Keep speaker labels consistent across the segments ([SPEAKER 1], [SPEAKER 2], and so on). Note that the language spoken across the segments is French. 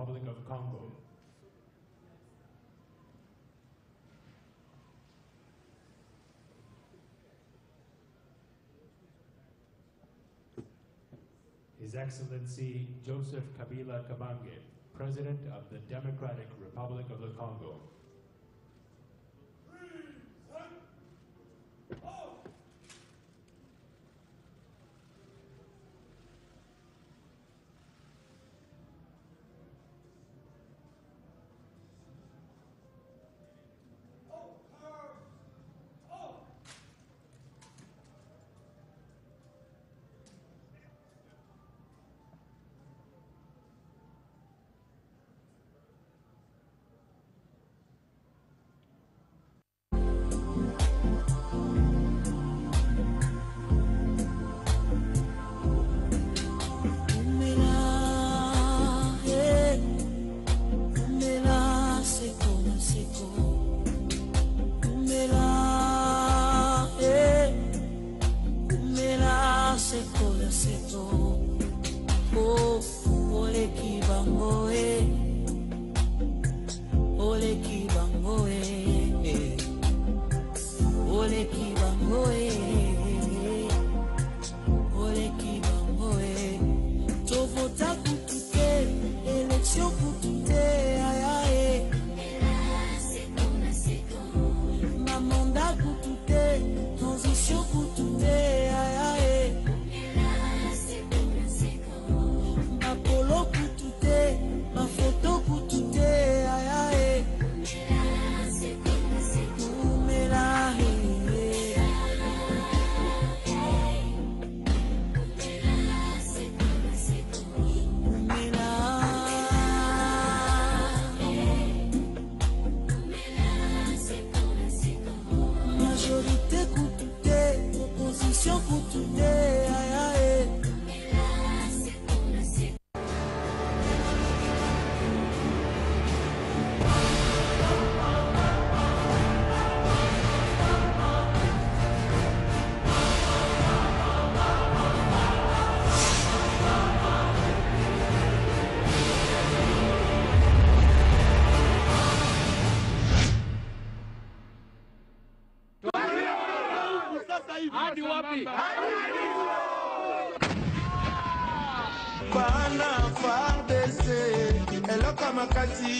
[SPEAKER 1] Republic of Congo. His Excellency Joseph Kabila Kabange, President of the Democratic Republic of the Congo.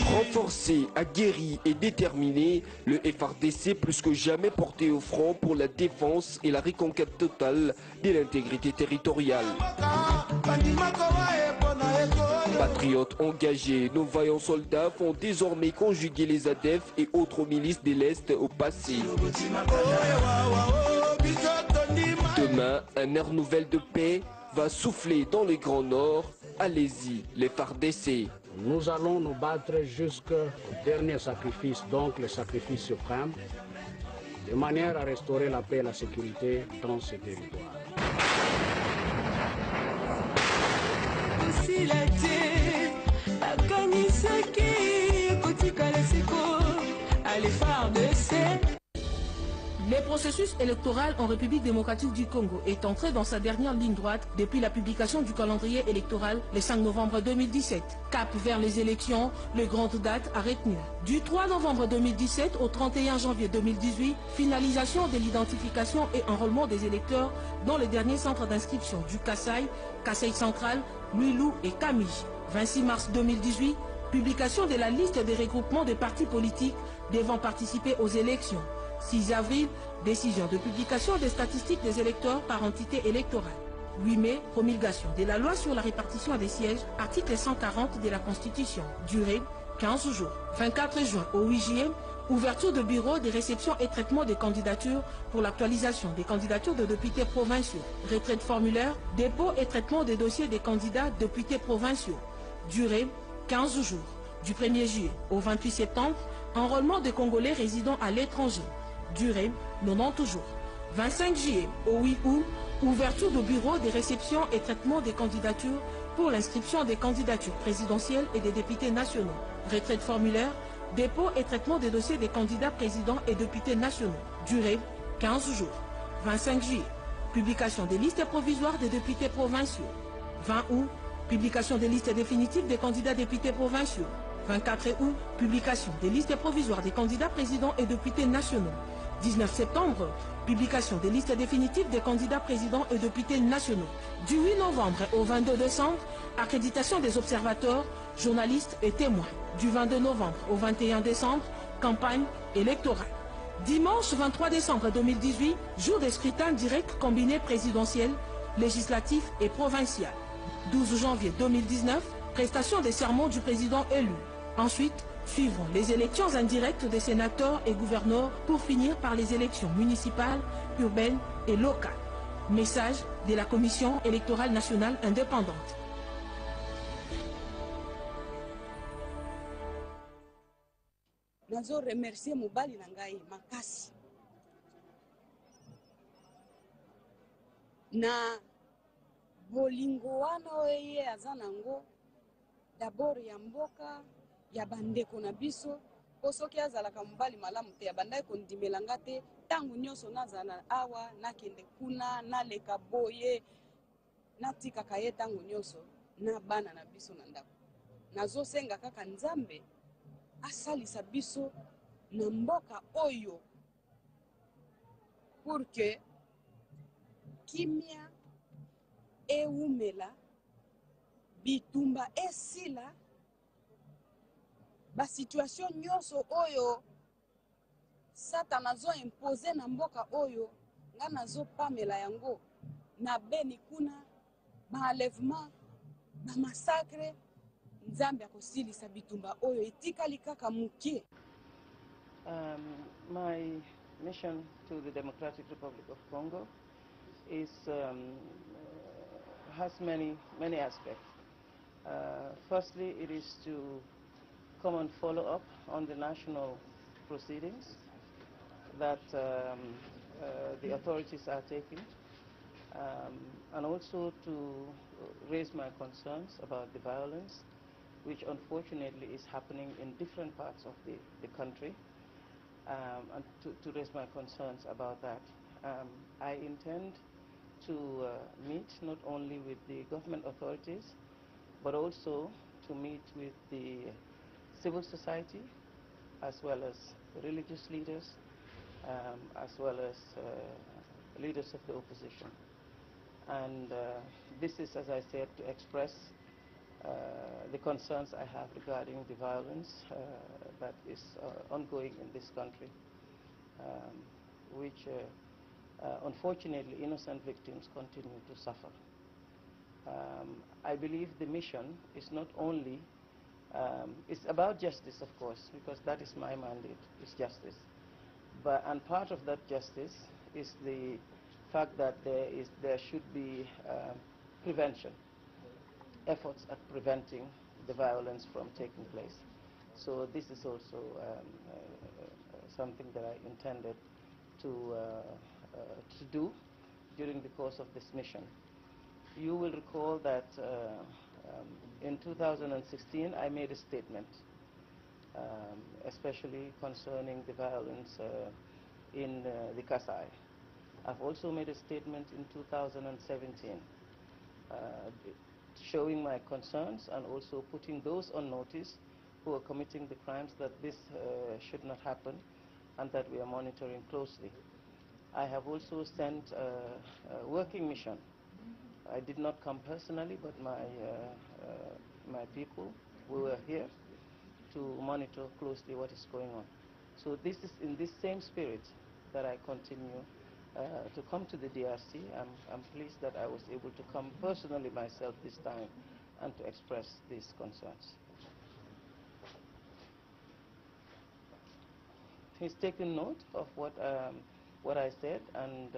[SPEAKER 2] Renforcé, aguerri et déterminé, le FARDC plus que jamais porté au front pour la défense et la reconquête totale de l'intégrité territoriale. Patriotes engagés, nos vaillants soldats font désormais conjuguer les ADF et autres milices de l'Est au passé. Demain, un air nouvel de paix va souffler dans le Grand Nord. Allez-y, les FARDC.
[SPEAKER 3] Nous allons nous battre jusqu'au dernier sacrifice, donc le sacrifice suprême, de manière à restaurer la paix et la sécurité dans ce territoire.
[SPEAKER 4] Le processus électoral en République démocratique du Congo est entré dans sa dernière ligne droite depuis la publication du calendrier électoral le 5 novembre 2017. Cap vers les élections, les grandes dates à retenir. Du 3 novembre 2017 au 31 janvier 2018, finalisation de l'identification et enrôlement des électeurs dans les derniers centres d'inscription du Kasaï, Kasaï central, Luilou et Camille. 26 mars 2018, publication de la liste des regroupements des partis politiques devant participer aux élections. 6 avril, décision de publication des statistiques des électeurs par entité électorale. 8 mai, promulgation de la loi sur la répartition des sièges, article 140 de la Constitution. Durée, 15 jours. 24 juin au 8 juillet, ouverture de bureaux de réception et traitement des candidatures pour l'actualisation des candidatures de députés provinciaux. Retrait de formulaire, dépôt et traitement des dossiers des candidats députés provinciaux. Durée, 15 jours. Du 1er juillet au 28 septembre, enrôlement des Congolais résidant à l'étranger. Durée, 90 jours. 25 juillet au 8 août, ouverture de bureaux de réception et traitement des candidatures pour l'inscription des candidatures présidentielles et des députés nationaux. Retrait de formulaire, dépôt et traitement des dossiers des candidats présidents et députés nationaux. Durée, 15 jours. 25 juillet, publication des listes provisoires des députés provinciaux. 20 août, publication des listes définitives des candidats députés provinciaux. 24 août, publication des listes provisoires des candidats présidents et députés nationaux. 19 septembre, publication des listes définitives des candidats présidents et députés nationaux. Du 8 novembre au 22 décembre, accréditation des observateurs, journalistes et témoins. Du 22 novembre au 21 décembre, campagne électorale. Dimanche 23 décembre 2018, jour des scrutins directs combinés présidentiels, législatifs et provincial. 12 janvier 2019, prestation des sermons du président élu. Ensuite, suivront les élections indirectes des sénateurs et gouverneurs pour finir par les élections municipales, urbaines et locales. Message de la Commission électorale nationale indépendante.
[SPEAKER 5] Nazo remercier mobali na ngai makasi na bolingo wana oye aza nango d'abord ya mboka ya bandeko na biso po soki azalaka mobali malamu te abandaki kondimelanga te ntango nyonso nazala awa nakende kuna naleka boye natikaka ye ntango nyonso na bana na biso na ndako. Nazosenga kaka Nzambe asalisa biso na mboka oyo pour que kimia eumela bitumba esila ba situation nyonso oyo Satan azo impose na mboka oyo nga nazo pamela yango na beni kuna ba enlèvement ba massacre Nzambe akosilisa bitumba oyo etikali kaka mukie.
[SPEAKER 6] My mission to the Democratic Republic of Congo is has many aspects. Firstly, it is to come and follow up on the national proceedings that the authorities are taking, and also to raise my concerns about the violence which unfortunately is happening in different parts of the country, and to raise my concerns about that. I intend to meet not only with the government authorities, but also to meet with the civil society, as well as religious leaders, as well as leaders of the opposition. And this is, as I said, to express the concerns I have regarding the violence that is ongoing in this country, which unfortunately innocent victims continue to suffer. I believe the mission is not only, it's about justice, of course, because that is my mandate, is justice. And part of that justice is the fact that there should be prevention, efforts at preventing the violence from taking place. So this is also something that I intended to do during the course of this mission. You will recall that in 2016 I made a statement, especially concerning the violence in the Kasai. I've also made a statement in 2017 showing my concerns and also putting those on notice who are committing the crimes that this should not happen and that we are monitoring closely. I have also sent a working mission. I did not come personally, but my people who were here to monitor closely what is going on. So this is in this same spirit that I continue to come to the DRC. I'm pleased that I was able to come personally myself this time and to express these concerns. He's taken note of what I said, and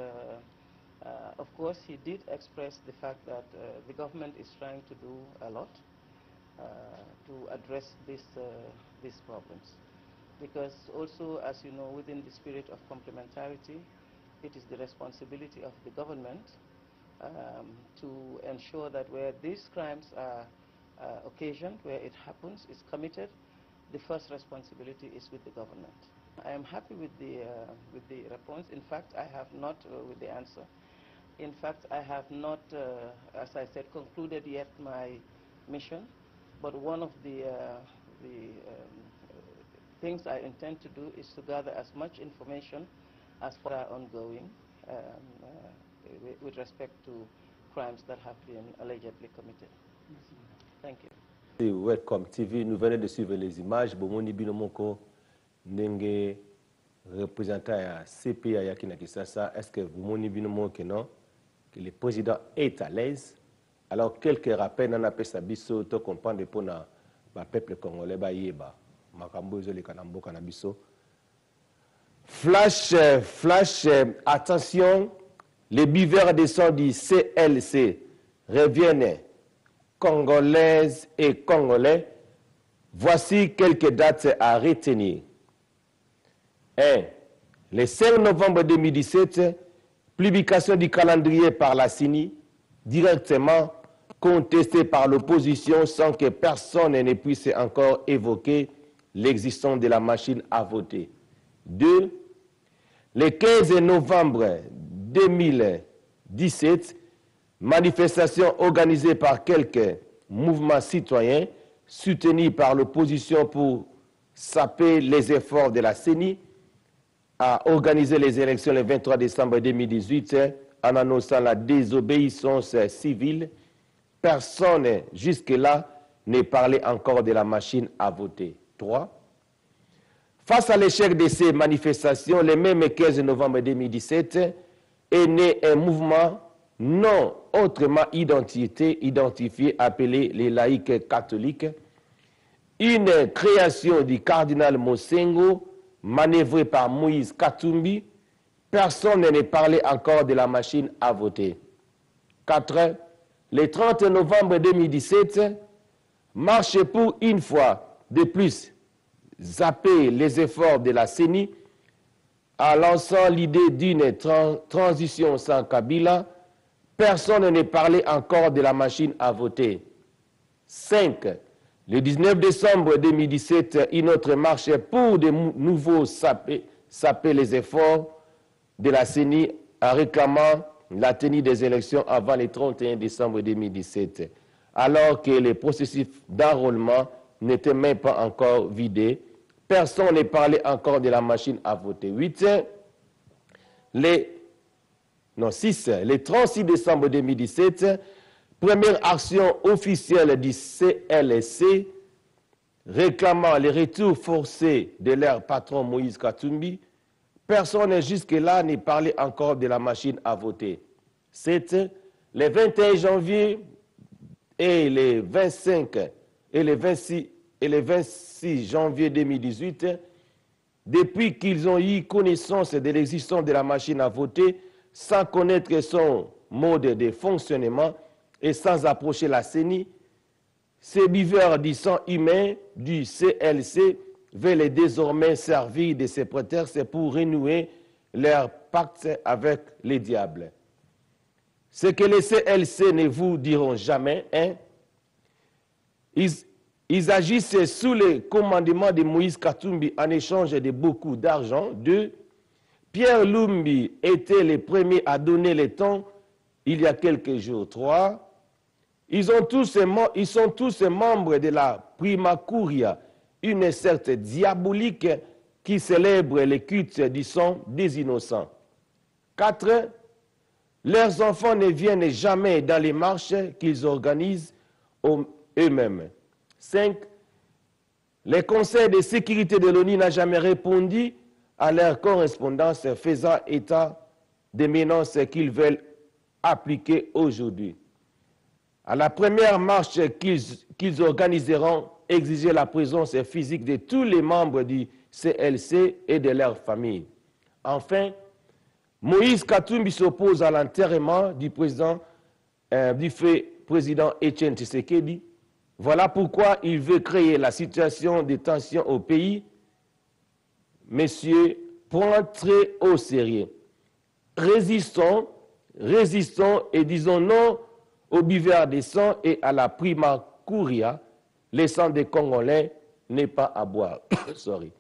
[SPEAKER 6] of course he did express the fact that the government is trying to do a lot to address these problems. Because also, as you know, within the spirit of complementarity, it is the responsibility of the government to ensure that where these crimes are occasioned, where it happens, is committed, the first responsibility is with the government. I am happy with the response. In fact, I have not, with the answer. In fact, I have not, as I said, concluded yet my mission, but one of the things I intend to do is to gather as much information as far as ongoing with respect to crimes that have been allegedly committed. Thank you.
[SPEAKER 7] Welcome TV, nous venons de suivre les images. Bomoni Binomoko, Nenge, représentant à CPA Yakina Kisasa, est-ce que Bomoni Binomoko, non, que le président est à l'aise? Alors, quelques rappels, on appelle ça biso, to comprendre pour le peuple congolais, yeba, makambozo le kanambo kanabiso. Flash, attention, les buveurs de sang du CLC reviennent congolaises et congolais. Voici quelques dates à retenir. 1. Le 5 novembre 2017, publication du calendrier par la CENI, directement contesté par l'opposition sans que personne ne puisse encore évoquer l'existence de la machine à voter. 2. Le 15 novembre 2017, manifestation organisée par quelques mouvements citoyens soutenus par l'opposition pour saper les efforts de la CENI à organiser les élections le 23 décembre 2018 en annonçant la désobéissance civile. Personne jusque-là ne parlait encore de la machine à voter. 3. Face à l'échec de ces manifestations, le même 15 novembre 2017, est né un mouvement non autrement identifié appelé les laïcs catholiques, une création du cardinal Mosengo, manœuvrée par Moïse Katumbi. Personne ne parlait encore de la machine à voter. 4. Le 30 novembre 2017, marche pour une fois de plus zapper les efforts de la CENI en lançant l'idée d'une transition sans Kabila. Personne ne parlait encore de la machine à voter. 5. Le 19 décembre 2017, une autre marche pour de nouveau saper les efforts de la CENI en réclamant la tenue des élections avant le 31 décembre 2017, alors que le processus d'enrôlement n'était même pas encore vidé. Personne ne parlait encore de la machine à voter. 6. Le 36 décembre 2017, première action officielle du CLC réclamant le retour forcé de leur patron Moïse Katumbi. Personne jusque-là ne parlait encore de la machine à voter. 7. Le 21 janvier et le 25 et le 26 janvier 2018, depuis qu'ils ont eu connaissance de l'existence de la machine à voter, sans connaître son mode de fonctionnement et sans approcher la CENI, ces buveurs du sang humain du CLC veulent désormais servir de ces prétextes pour renouer leur pacte avec les diables. Ce que les CLC ne vous diront jamais, hein? Ils agissent sous le commandement de Moïse Katumbi en échange de beaucoup d'argent. 2. Pierre Lumbi était le premier à donner le temps il y a quelques jours. 3. Ils sont tous membres de la Prima Curia, une secte diabolique qui célèbre le culte du sang des innocents. 4. Leurs enfants ne viennent jamais dans les marches qu'ils organisent eux-mêmes. 5. Le Conseil de sécurité de l'ONU n'a jamais répondu à leur correspondance faisant état des menaces qu'ils veulent appliquer aujourd'hui. À la première marche qu'ils organiseront, exiger la présence physique de tous les membres du CLC et de leurs familles. Enfin, Moïse Katumbi s'oppose à l'enterrement du président Étienne Tshisekedi. Voilà pourquoi il veut créer la situation de tension au pays. Messieurs, prends très au sérieux. Résistons et disons non aux buveurs de sang et à la Prima Curia. Le sang des Congolais n'est pas à boire. Sorry.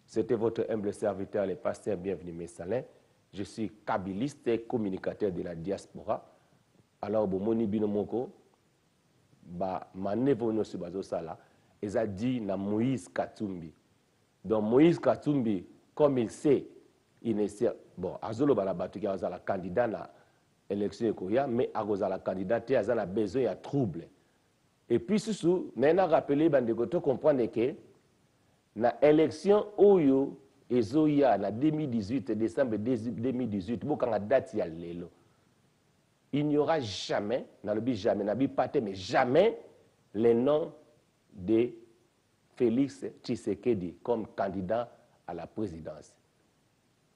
[SPEAKER 7] C'était votre humble serviteur, le pasteur Bienvenu Messalin. Je suis kabiliste et communicateur de la diaspora. Alors, Bomoni Binomoko, ba manœuvre nyonso bazosala eza dit na Moïse Katumbi. Donc Moïse Katumbi, comme il sait, il ne sait, bon, azoloba la batu ki azala candidat na élection ekoya, mais azala candidat te azala besoin ya trouble. Et puis sous maintenant rappeler bandeko to comprendre que na élection oyo ezoya na 2018 décembre 2018 bokanga date ya lelo. Il n'y aura jamais, jamais, mais jamais le nom de Félix Tshisekedi comme candidat à la présidence.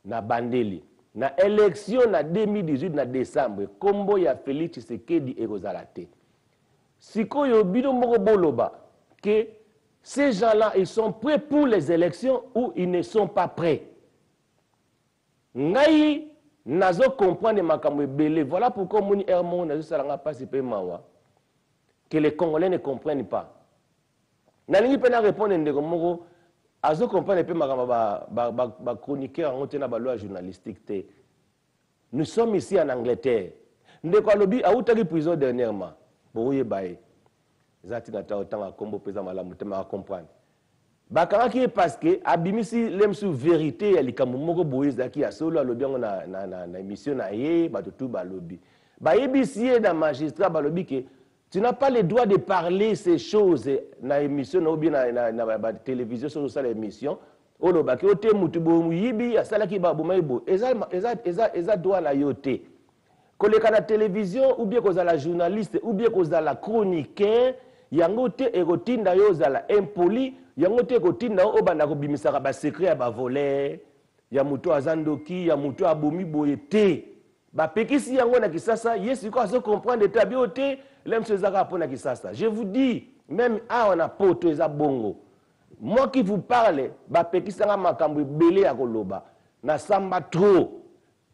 [SPEAKER 7] Na bandeli, na élection na 2018 na décembre, kombo ya Félix Tshisekedi ekozalate. Sikoyo bino moko boloba que ces gens-là ils sont prêts pour les élections ou ils ne sont pas prêts. Ngai nazo comprendre makambo ebele. Voilà pourquoi moni Hermon nazo salanga pas sipe mawa que les Congolais ne comprennent pas. Nalingi pena répondre ndeko moko azo comprendre pe makambo ba chroniqueur ngote na ba loi journalistique te. Nous sommes ici en Angleterre. Ndeko alobi autaki prison dernièrement. Boye bae. Zati na taotanga kombo pesa malamu te ma comprendre. Bakangaki parce que abimisi lemsu vérité ya likambo moko boye zaki ya solo alobi ngo na émission na ye batutu balobi. Ba yebisi na magistrat balobi que tu n'as pas le droit de parler ces choses na émission na obi na télévision sur ça l'émission. Oloba ke ote mutu bo yibi asalaki ba boma ibo. Eza droit na yote. Koleka na télévision ou bien koza la journaliste ou bien koza la chroniqueur yango te erotinda yo zala impoli yango te kotinda o banda ko bimisaka ba secret ya ba voler ya muto azandoki ya muto abomi boye te ba pekisi yango na Kisasa yesu ko azo comprendre ta biote lemse zaka pona Kisasa. Je vous dis même on a poto eza bongo. Moi qui vous parle ba pekisi nga makambo belé ya koloba na samba trop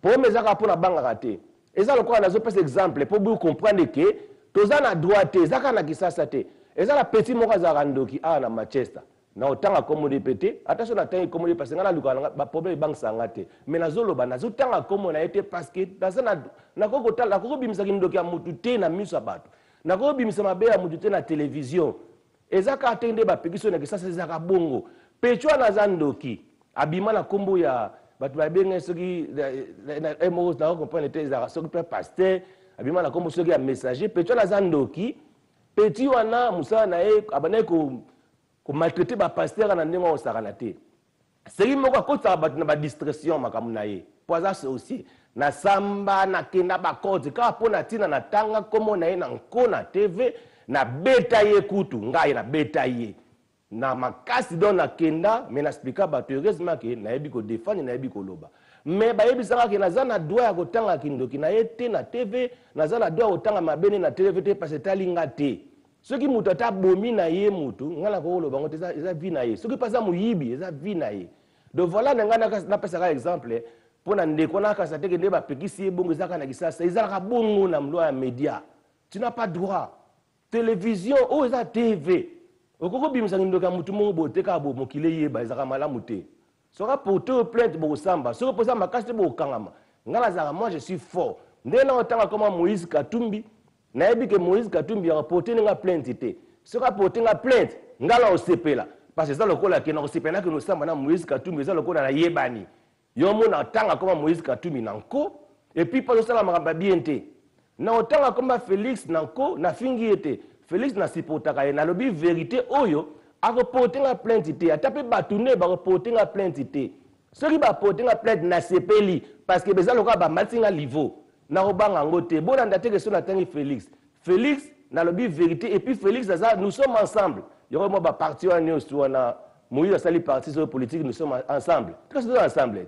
[SPEAKER 7] po mezaka pona banga kate. Et ça, le quoi, on a exemple pour vous comprendre que tous en a droite, zaka na Kisasa te. Et ça, la petite moka zarandoki na Manchester. Na otanga comme répété, attention na tangi comme parce que na luka ba problème bank sangate. Mais na zolo ba na zotanga comme on a été parce que dans na koko tala na koko bimisa kindoki ya mutu te na miso bato. Na koko bimisa mabe ya mutu te na télévision. Et ça ka atende ba pekiso na Kisasa zaka bongo. Pechwa na zandoki abima na kombo ya batu babenga soki na emos na comprendre te za soki pe pasteur abima na kombo soki ya messager pecho la zandoki petit wana musala na e abana ko maltraiter ba pasteur na ndenge o sakana te seri moko akota batu na ba distraction makamu na ye poza c'est aussi na samba na kenda ba code ka pona tina na tanga komo na ye na nkona TV na beta ye kutu ngai na beta ye na makasi don na kenda mais na expliquer ba heureusement que na yebi ko défendre na yebi ko loba mais ba yebi sanga ke na za na droit ya kotanga kindoki na yete na TV na za na droit kotanga mabene na TV parce que talinga te soki mutu ata bomi na ye mutu ngala ko loba ngote eza vie na ye soki pasa muyibi eza vie na ye donc voilà ngana na pesa ka exemple pona ndeko na kasa teke ndeba pekisi bongo ezaka na Kisasa ezaka bongo na mlo ya média tu n'as pas droit télévision ou eza TV okoko bimisa ndoka mutu mo boteka bo mokile yeba ezaka malamu te sera porter plainte bo samba soko posa makasi bo kangama ngala zaka moi je suis fort ndena otanga comme Moïse Katumbi na yebi que Moïse Katumbi a porté nga plainte te sera porter nga plainte ngala osepela parce que ça lokola ke na osepela que no samba na Moïse Katumbi ça lokola na yebani yo mona tanga comme Moïse Katumbi nanko et puis pas ça la makamba bien te na otanga comme Félix nanko na fingi ete Félix na sipotaka na lobi vérité oyo a reporter la plainte te atape batune ba reporter la plainte te soki ba porter la plainte na sepeli parce que beza loka ba matinga niveau na robanga ngote bona ndate que na tangi Félix na lobi vérité et puis Félix ça nous sommes ensemble yoro mo ba parti wana na Moïse sali parti sur politique nous sommes ensemble tout ça ensemble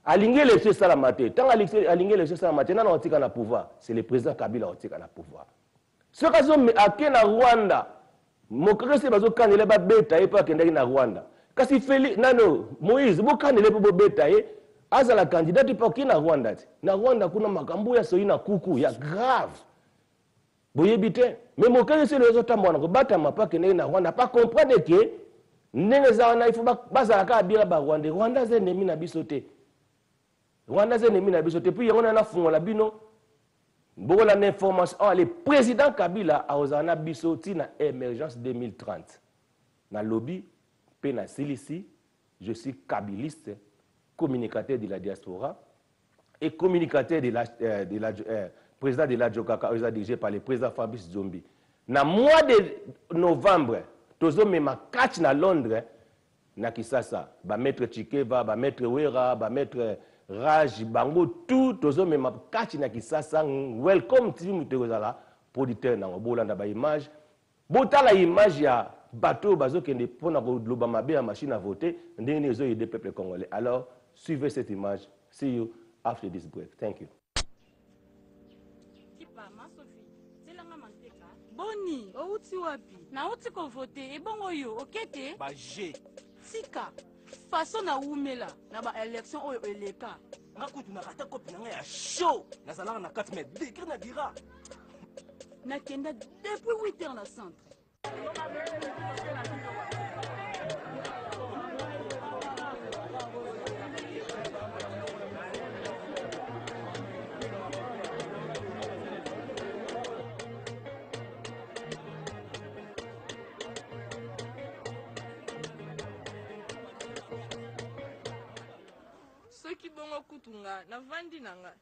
[SPEAKER 7] alingue l'élection ça la maté tant alingue l'élection ça la maté na otika na pouvoir c'est le président Kabila otika na pouvoir ce kazo me akena Rwanda mokresi bazo kanele ba beta e pa kendaki na Rwanda kasi Félix nano Moïse bo kanele po beta e aza la candidate pa kina Rwanda na Rwanda kuna makambo ya soina kuku ya grave boyebite mais mokresi le zo tambona ko bata mapa kendaki na Rwanda pas comprendre que ndenge za wana ifu baza ka bira ba Rwanda ze nemi na biso te Rwanda ze nemi na biso te puis yango na fungola bino Beaucoup d'informations. Le président Kabila a osana bisoti na émergence 2030. Na lobby, pe na Silici, je suis kabiliste, communicateur de la diaspora et communicateur président de la Jokaka, dirigé par le président Fabrice Zombi. Na mois de novembre, tozo mema catch na Londres, na Kisasa, ba maître Chikeva, ba maître Wera, ba maître Raj, bango tout, tozo mema catch na Kisasa, welcome team tozala producteur na bolanda ba image. Botala image ya bateau bazo kende pona ko loba mabe ya machine à voter, ndenge nezo aider peuple congolais. Alors, suivez cette image. See you after this break. Thank you.
[SPEAKER 8] Boni, outi wapi? Na outi ko voter, ebongo yo, okete?
[SPEAKER 9] Ba G.
[SPEAKER 8] Sika, façon na umela, na ba élection oyo eleka.
[SPEAKER 9] Nga kutu na kata kopi na ya show. Na salaka na 4 mètres, décret na dira.
[SPEAKER 8] Na kenda depuis 8 heures na centre.
[SPEAKER 10] Soki bongo kutunga na vandi nanga.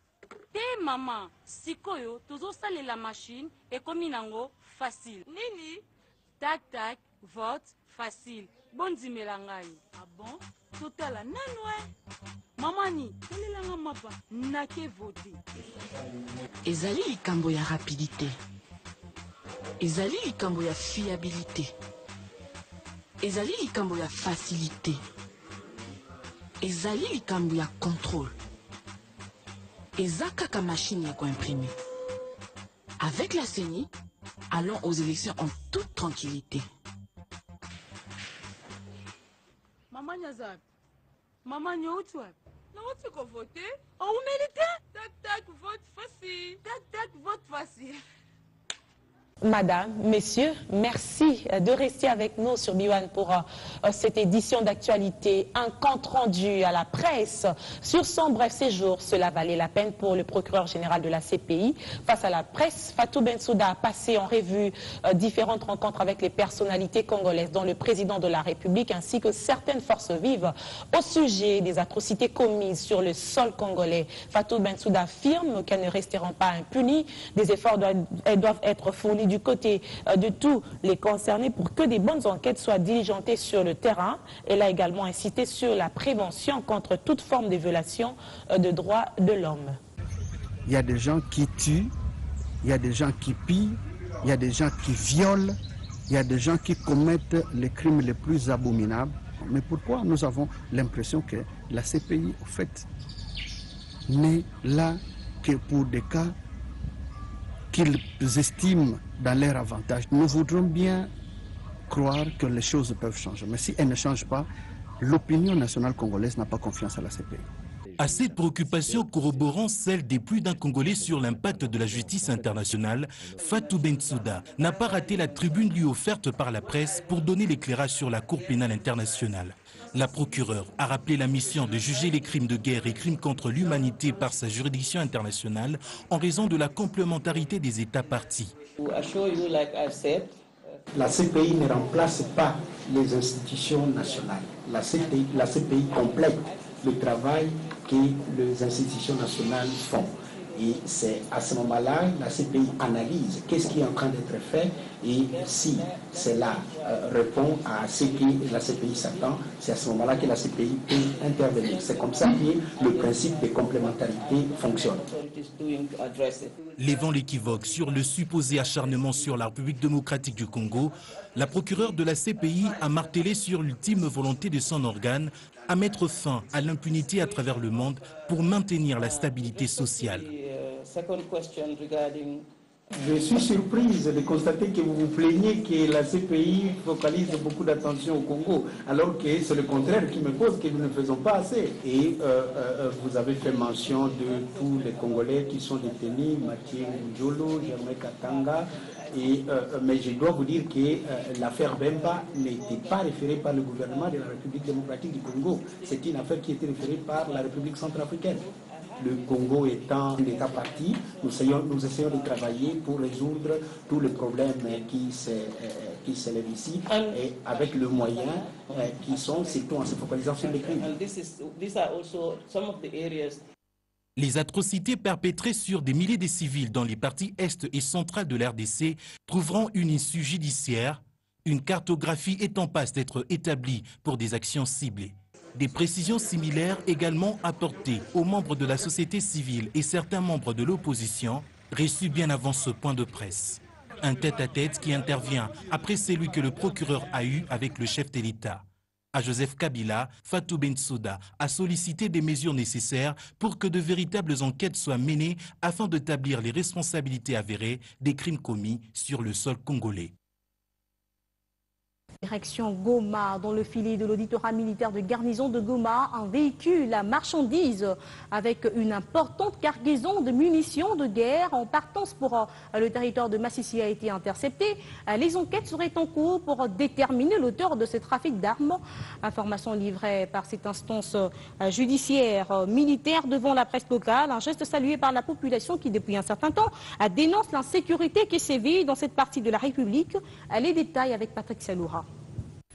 [SPEAKER 8] Te mama, sikoyo tozo sale la machine et komi nango facile.
[SPEAKER 10] Nini?
[SPEAKER 8] Tac tac, vote facile. Bondi melangai. Ah bon? Totala nanwe. Mamani, telelanga mapa nake voter.
[SPEAKER 11] Ezali likambo ya rapidité. Ezali likambo ya fiabilité. Ezali likambo ya facilité. Ezali likambo ya contrôle. Ezaka machine ya imprimer. Avec la CENI, allons aux élections en toute tranquillité.
[SPEAKER 8] Maman Nyazab, maman Nyotwa,
[SPEAKER 10] Na outi ko voter?
[SPEAKER 8] oh mérite?
[SPEAKER 10] Tac tac, vote facile.
[SPEAKER 8] Tac tac, vote facile.
[SPEAKER 12] Madame, messieurs, merci de rester avec nous sur B1 pour cette édition d'actualité. Un compte rendu à la presse sur son bref séjour. Cela valait la peine pour le procureur général de la CPI. Face à la presse, Fatou Bensouda a passé en revue différentes rencontres avec les personnalités congolaises, dont le président de la République ainsi que certaines forces vives au sujet des atrocités commises sur le sol congolais. Fatou Bensouda affirme qu'elles ne resteront pas impunies. Des efforts doivent être fournis du côté de tous les concernés pour que des bonnes enquêtes soient diligentées sur le terrain. Elle a également incité sur la prévention contre toute forme de violation de droits de l'homme.
[SPEAKER 13] Il y a des gens qui tuent, il y a des gens qui pillent, il y a des gens qui violent, il y a des gens qui commettent les crimes les plus abominables. Mais pourquoi nous avons l'impression que la CPI, en fait, n'est là que pour des cas qu'ils estiment dans leur avantage? Nous voudrons bien croire que les choses peuvent changer. Mais si elles ne changent pas, l'opinion nationale congolaise n'a pas confiance à la CPI.
[SPEAKER 14] À cette préoccupation corroborant celle des plus d'un Congolais sur l'impact de la justice internationale, Fatou Bensouda n'a pas raté la tribune lui offerte par la presse pour donner l'éclairage sur la Cour pénale internationale. La procureure a rappelé la mission de juger les crimes de guerre et crimes contre l'humanité par sa juridiction internationale en raison de la complémentarité des États partis.
[SPEAKER 15] La CPI ne remplace pas les institutions nationales. La CPI complète le travail que les institutions nationales font. Et c'est à ce moment-là, la CPI analyse qu'est-ce qui est en train d'être fait et si cela répond à ce que la CPI s'attend, c'est à ce moment-là que la CPI peut intervenir. C'est comme ça que le principe de complémentarité fonctionne.
[SPEAKER 14] Levant l'équivoque sur le supposé acharnement sur la République démocratique du Congo, la procureure de la CPI a martelé sur l'ultime volonté de son organe à mettre fin à l'impunité à travers le monde pour maintenir la stabilité sociale.
[SPEAKER 15] Je suis surprise de constater que vous vous plaignez que la CPI focalise beaucoup d'attention au Congo, alors que c'est le contraire qui me pose, que nous ne faisons pas assez. Et vous avez fait mention de tous les Congolais qui sont détenus, Mathieu Ndjolo, Germain Katanga, mais je dois vous dire que l'affaire Bemba n'était pas référée par le gouvernement de la République démocratique du Congo. C'est une affaire qui était référée par la République centrafricaine. le Congo étant l'État parti, nous essayons de travailler pour résoudre tous les problèmes qui s'élèvent ici, et avec le moyen qui sont surtout en se focalisant sur les crimes.
[SPEAKER 14] Les atrocités perpétrées sur des milliers de civils dans les parties est et centrales de l'RDC trouveront une issue judiciaire. Une cartographie est en passe d'être établie pour des actions ciblées. Des précisions similaires également apportées aux membres de la société civile et certains membres de l'opposition, reçus bien avant ce point de presse. Un tête-à-tête qui intervient après celui que le procureur a eu avec le chef de l'État. À Joseph Kabila, Fatou Bensouda a sollicité des mesures nécessaires pour que de véritables enquêtes soient menées afin d'établir les responsabilités avérées des crimes commis sur le sol congolais.
[SPEAKER 16] Direction Goma, dans le filet de l'auditorat militaire de garnison de Goma, un véhicule à marchandises avec une importante cargaison de munitions de guerre en partance pour le territoire de Massissi a été intercepté. Les enquêtes seraient en cours pour déterminer l'auteur de ce trafic d'armes. Information livrée par cette instance judiciaire militaire devant la presse locale. Un geste salué par la population qui, depuis un certain temps, dénonce l'insécurité qui sévit dans cette partie de la République. Les détails avec Patrick Saloura.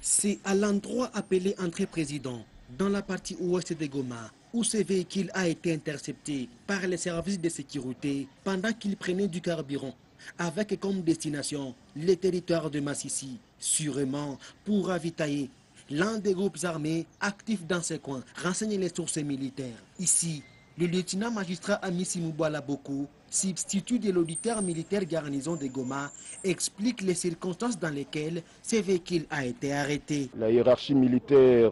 [SPEAKER 17] C'est à l'endroit appelé Entrée Président, dans la partie ouest de Goma, où ce véhicule a été intercepté par les services de sécurité pendant qu'il prenait du carburant, avec comme destination les territoires de Massissi, sûrement pour ravitailler l'un des groupes armés actifs dans ces coins, renseignent les sources militaires. Ici, le lieutenant magistrat Amissi Mouboala Boko, substitut de l'auditeur militaire garnison de Goma, explique les circonstances dans lesquelles ce véhicule a été arrêté.
[SPEAKER 18] La hiérarchie militaire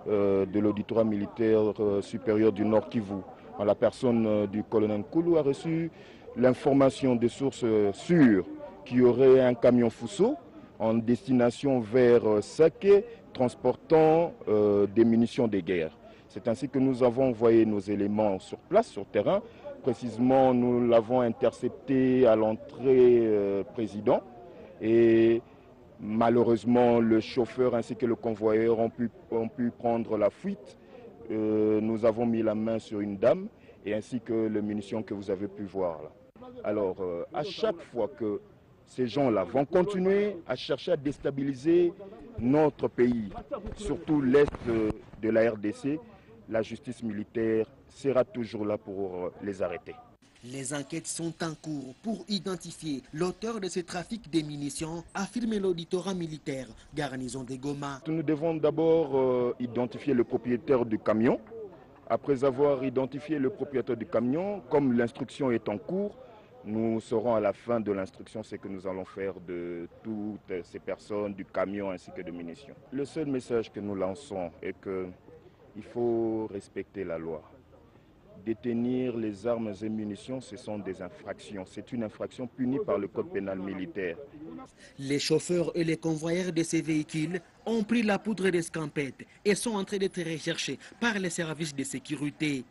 [SPEAKER 18] de l'auditorat militaire supérieur du Nord Kivu, en la personne du colonel Koulou, a reçu l'information des sources sûres qu'il y aurait un camion Fuso en destination vers Saké transportant des munitions de guerre. C'est ainsi que nous avons envoyé nos éléments sur place, sur terrain. Précisément, nous l'avons intercepté à l'entrée président. Et malheureusement, le chauffeur ainsi que le convoyeur ont pu prendre la fuite. Nous avons mis la main sur une dame et ainsi que les munitions que vous avez pu voir là. Alors, à chaque fois que ces gens-là vont continuer à chercher à déstabiliser notre pays, surtout l'Est de la RDC, la justice militaire sera toujours là pour les arrêter.
[SPEAKER 17] Les enquêtes sont en cours pour identifier l'auteur de ce trafic de munitions, affirme l'auditorat militaire garnison de Goma.
[SPEAKER 18] Nous devons d'abord identifier le propriétaire du camion. Après avoir identifié le propriétaire du camion, comme l'instruction est en cours, nous saurons à la fin de l'instruction ce que nous allons faire de toutes ces personnes, du camion ainsi que de munitions. Le seul message que nous lançons est qu'il faut respecter la loi. Détenir les armes et munitions, ce sont des infractions. C'est une infraction punie par le code pénal militaire.
[SPEAKER 17] Les chauffeurs et les convoyeurs de ces véhicules ont pris la poudre d'escampette et sont en train d'être recherchés par les services de sécurité.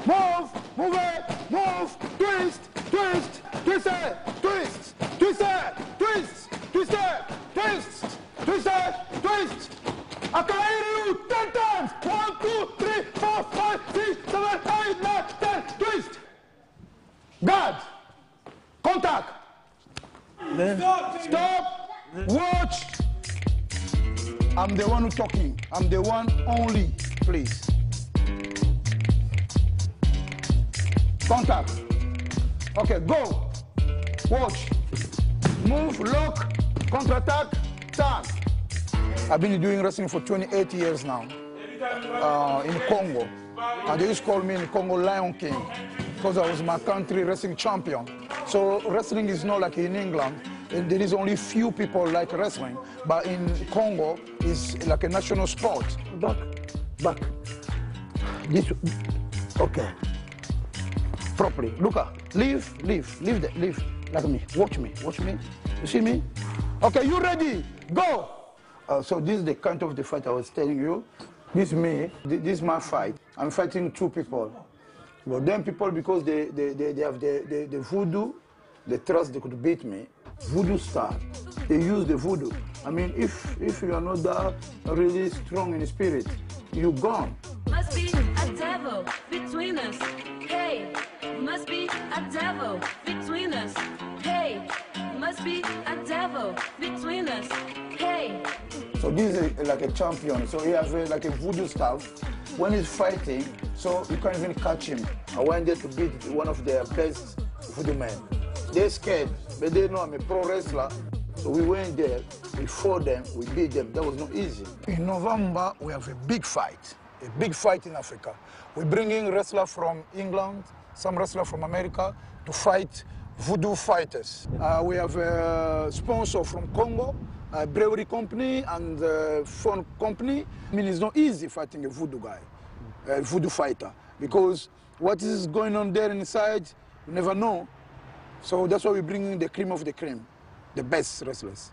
[SPEAKER 19] Move, move it, move, twist, twist, twist it, twist, twist it, twist, twist it, twist, twist it, twist. I can hear you 10 times. 1, 2, 3, 4, 5, 6, 7, 8, 9, 10, twist. Guard, contact. Stop! Watch! I'm the one who's talking. I'm the one only, please. Contact. Okay, go. Watch. Move, lock, counter-attack, turn. I've been doing wrestling for 28 years now in Congo. And they used to call me in Congo Lion King because I was my country wrestling champion. So wrestling is not like in England. There is only few people like wrestling. But in Congo, it's like a national sport. Back. This, okay. Properly. Look up. Leave. Like me. Watch me. You see me? Okay, you ready? Go! So this is the kind of the fight I was telling you. This is me. This is my fight. I'm fighting two people. But then people, because they have the voodoo, they trust they could beat me. Voodoo style. They use the voodoo. I mean, if you are not that really strong in spirit, you're gone.
[SPEAKER 20] Must be a devil between us. Hey, must be a devil between us. Hey, must be a devil between us. Hey.
[SPEAKER 19] So this is like a champion. So he has like a voodoo stuff. When he's fighting, so you can't even catch him. I went there to beat one of their best voodoo men. They're scared, but they know I'm a pro wrestler. So we went there, we fought them, we beat them. That was not easy. In November, we have a big fight in Africa. We're bringing wrestlers from England, some wrestlers from America to fight voodoo fighters. We have a sponsor from Congo, a brewery company and a phone company. I mean, it's not easy fighting a voodoo guy, a voodoo fighter, because what is going on there inside, you never know. So that's why we're bringing the cream of the cream, the best wrestlers.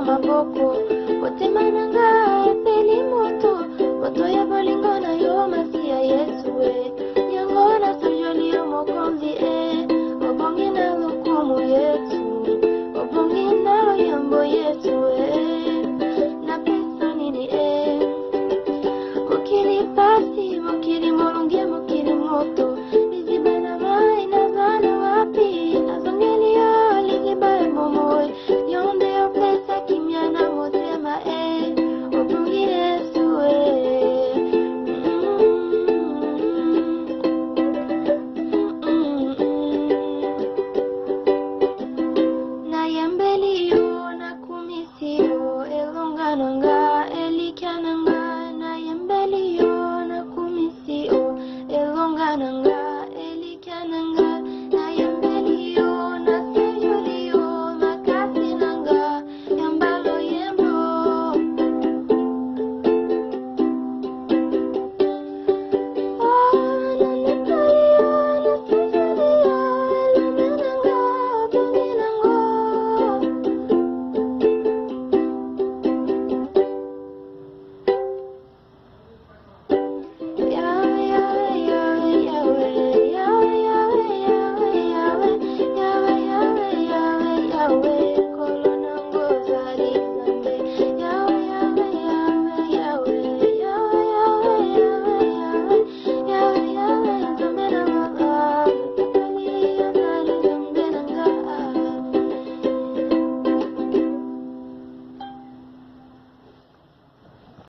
[SPEAKER 20] Maboko, wote mananga